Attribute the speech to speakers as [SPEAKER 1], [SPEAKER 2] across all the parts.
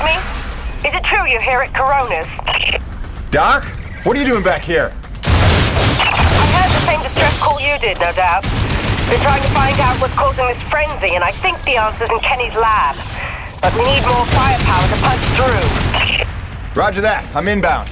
[SPEAKER 1] me? Is it true you're here at Corona's?
[SPEAKER 2] Doc? What are you doing back here?
[SPEAKER 1] I heard the same distress call you did, no doubt. Been trying to find out what's causing this frenzy, and I think the answer's in Kenny's lab. But we need more firepower to punch through.
[SPEAKER 2] Roger that. I'm inbound.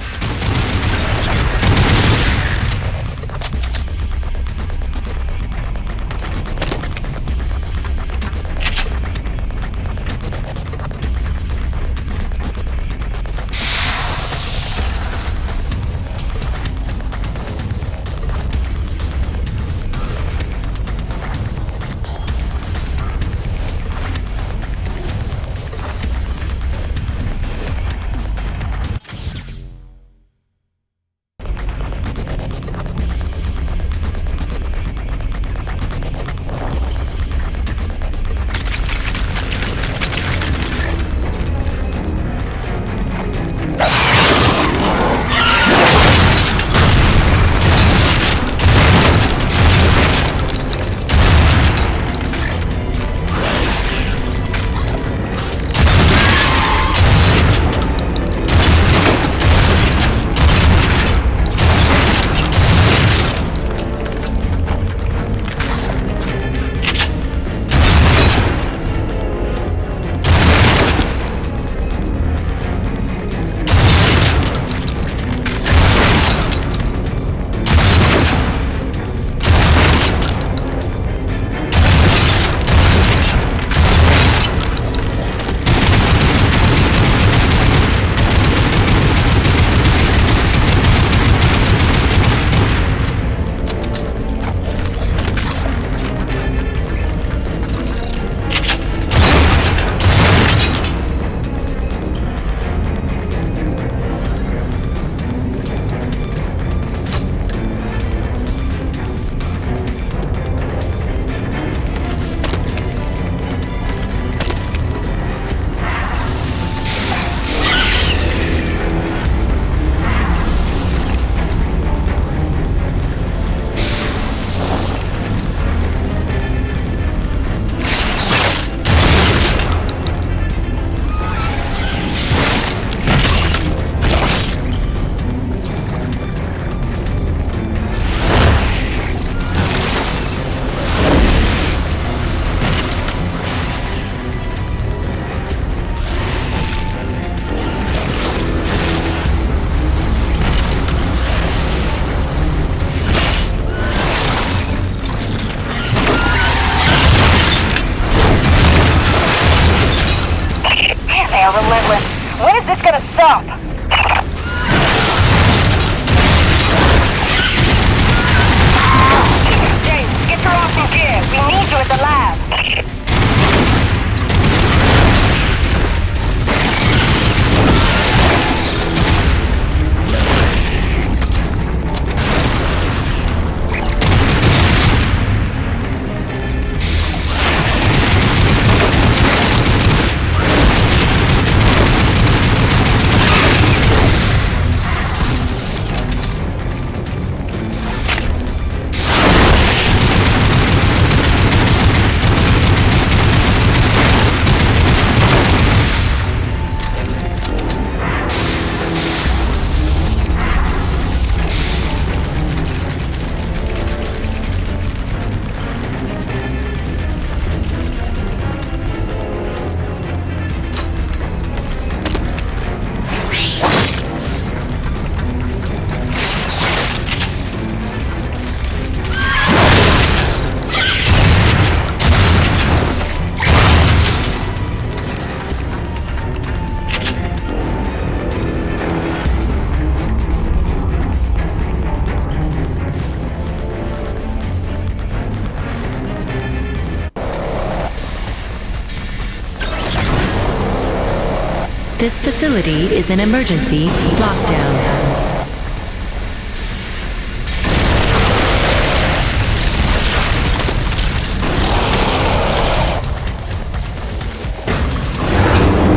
[SPEAKER 3] This facility is an emergency lockdown.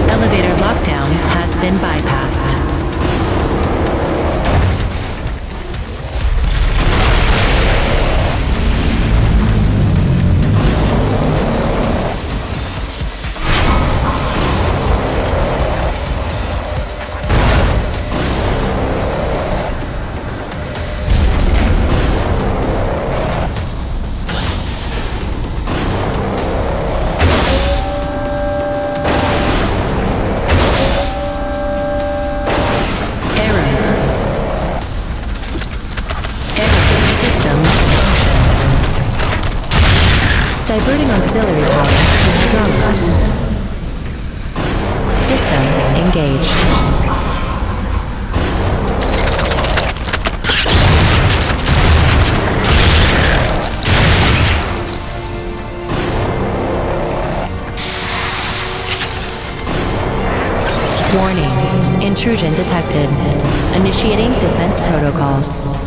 [SPEAKER 3] Elevator lockdown has been bypassed. auxiliary power to hydraulics. System engaged. Warning. Intrusion detected. Initiating defense protocols.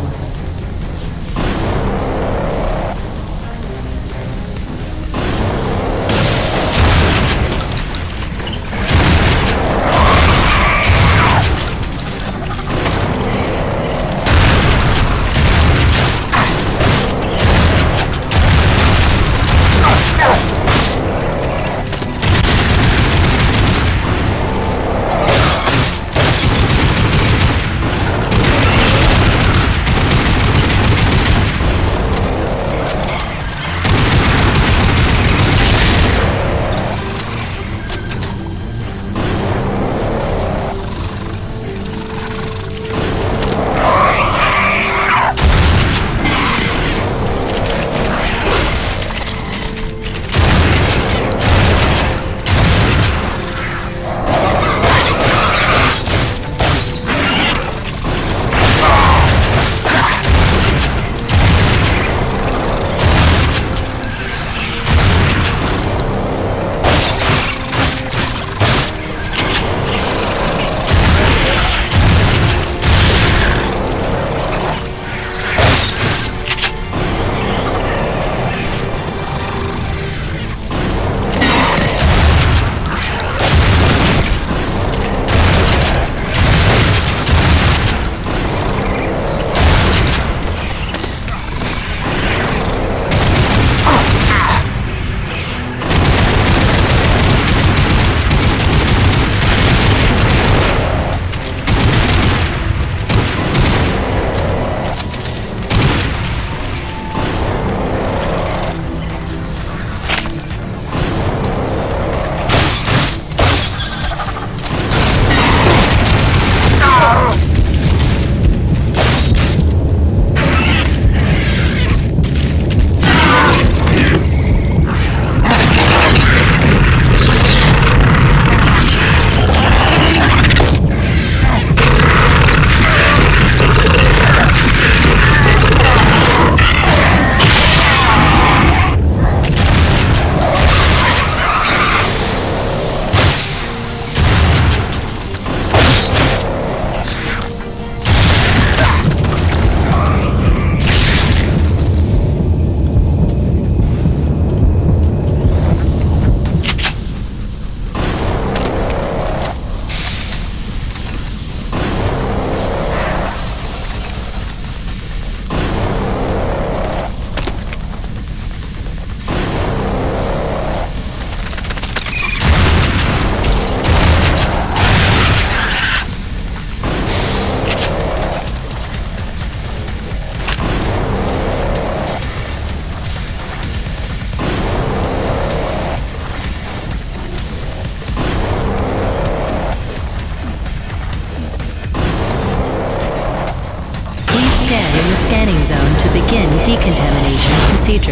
[SPEAKER 3] Scanning zone to begin decontamination procedure.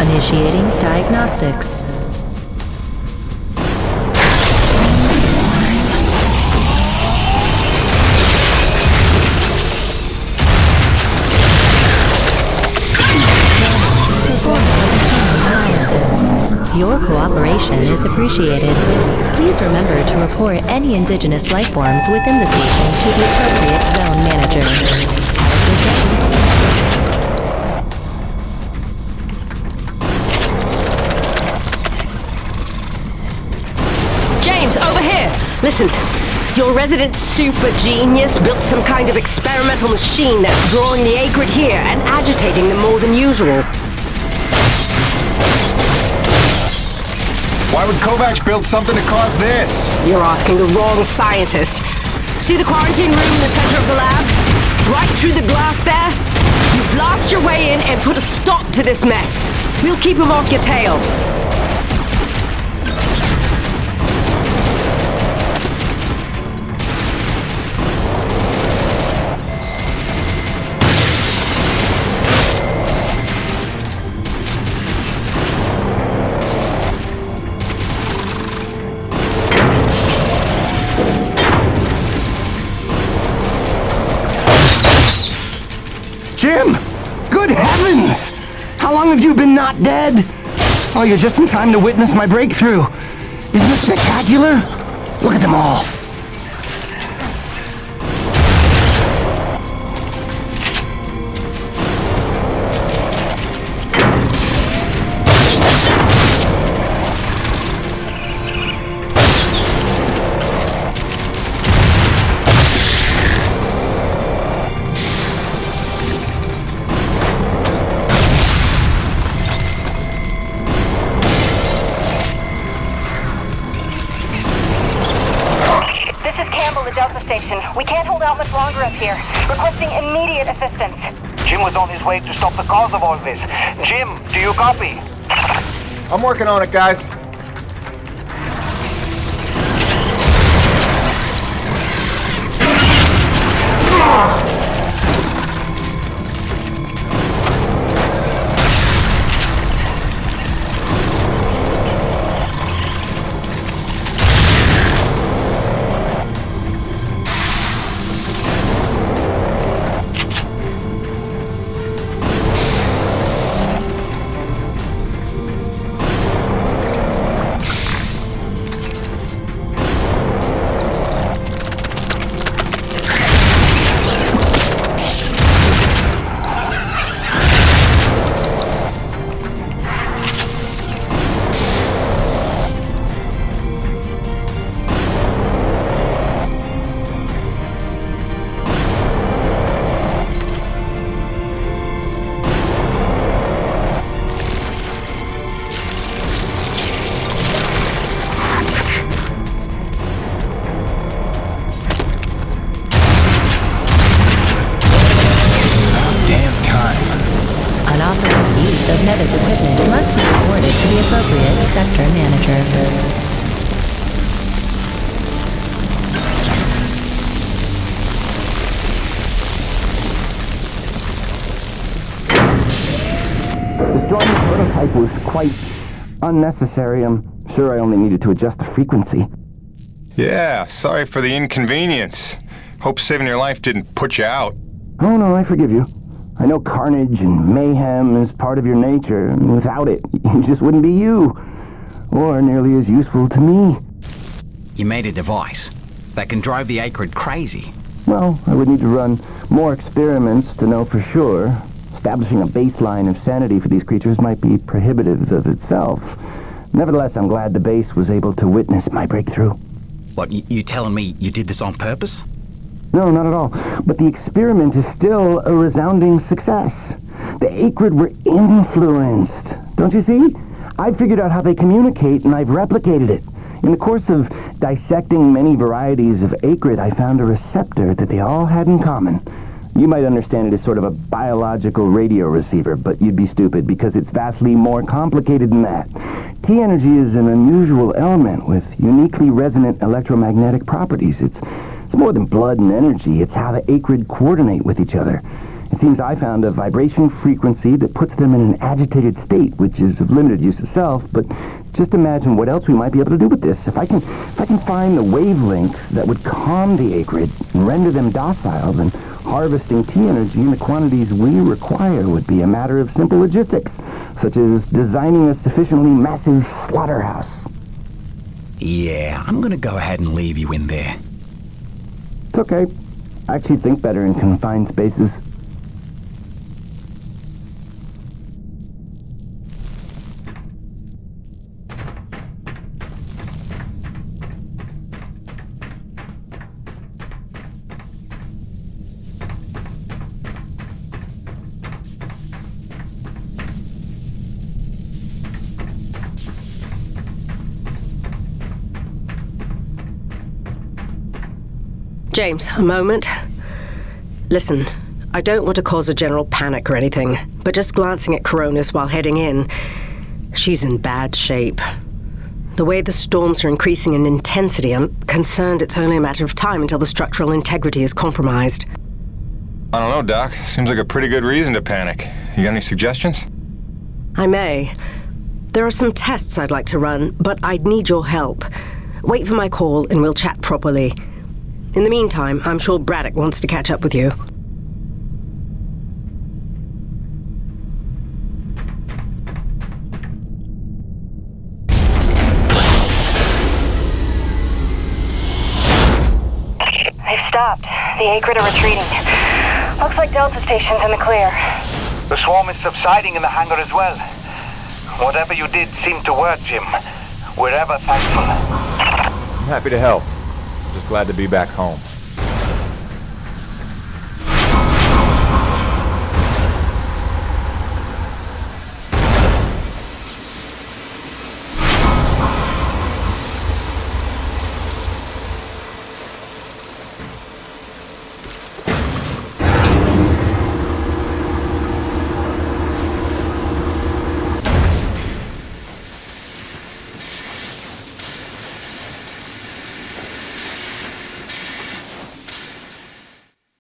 [SPEAKER 3] Initiating diagnostics. Your cooperation is appreciated. Please remember to report any indigenous life forms within the station to the appropriate zone manager.
[SPEAKER 4] James, over here! Listen, your resident super genius built some kind of experimental machine that's drawing the Acrid here and agitating them more than usual.
[SPEAKER 2] Why would Kovacs build something to cause this?
[SPEAKER 4] You're asking the wrong scientist. See the quarantine room in the center of the lab? Right through the glass there? You blast your way in and put a stop to this mess. We'll keep him off your tail.
[SPEAKER 5] and not dead. Oh, you're just in time to witness my breakthrough. Isn't it spectacular? Look at them all.
[SPEAKER 1] We can't hold out much longer up here. Requesting immediate assistance.
[SPEAKER 6] Jim was on his way to stop the cause of all this. Jim, do you copy?
[SPEAKER 2] I'm working on it, guys.
[SPEAKER 3] Of medic equipment must be reported to the appropriate sector manager.
[SPEAKER 5] Destroying the prototype was quite unnecessary. I'm sure I only needed to adjust the frequency.
[SPEAKER 2] Yeah, sorry for the inconvenience. Hope saving your life didn't put you out.
[SPEAKER 5] Oh no, I forgive you. I know carnage and mayhem is part of your nature, and without it, you just wouldn't be you. Or nearly as useful to me.
[SPEAKER 7] You made a device that can drive the Acrid crazy.
[SPEAKER 5] Well, I would need to run more experiments to know for sure. Establishing a baseline of sanity for these creatures might be prohibitive of itself. Nevertheless, I'm glad the base was able to witness my breakthrough.
[SPEAKER 7] What, you telling me you did this on purpose?
[SPEAKER 5] No, not at all. But the experiment is still a resounding success. The Acrid were influenced. Don't you see? I figured out how they communicate, and I've replicated it. In the course of dissecting many varieties of Acrid, I found a receptor that they all had in common. You might understand it as sort of a biological radio receiver, but you'd be stupid because it's vastly more complicated than that. T-energy is an unusual element with uniquely resonant electromagnetic properties. It's more than blood and energy. It's how the Acrid coordinate with each other. It seems I found a vibration frequency that puts them in an agitated state, which is of limited use itself, but just imagine what else we might be able to do with this. If I can find the wavelength that would calm the Acrid and render them docile, then harvesting T-energy in the quantities we require would be a matter of simple logistics, such as designing a sufficiently massive slaughterhouse.
[SPEAKER 7] Yeah, I'm gonna go ahead and leave you in there.
[SPEAKER 5] It's okay. I actually think better in confined spaces.
[SPEAKER 4] James, a moment. Listen, I don't want to cause a general panic or anything, but just glancing at Coronis while heading in, she's in bad shape. The way the storms are increasing in intensity, I'm concerned it's only a matter of time until the structural integrity is compromised.
[SPEAKER 2] I don't know, Doc. Seems like a pretty good reason to panic. You got any suggestions?
[SPEAKER 4] I may. There are some tests I'd like to run, but I'd need your help. Wait for my call and we'll chat properly. In the meantime, I'm sure Braddock wants to catch up with you.
[SPEAKER 1] stopped. The Acrid are retreating. Looks like Delta Station's in the clear.
[SPEAKER 6] The swarm is subsiding in the hangar as well. Whatever you did seemed to work, Jim. We're ever thankful.
[SPEAKER 8] I'm happy to help. Just glad to be back home.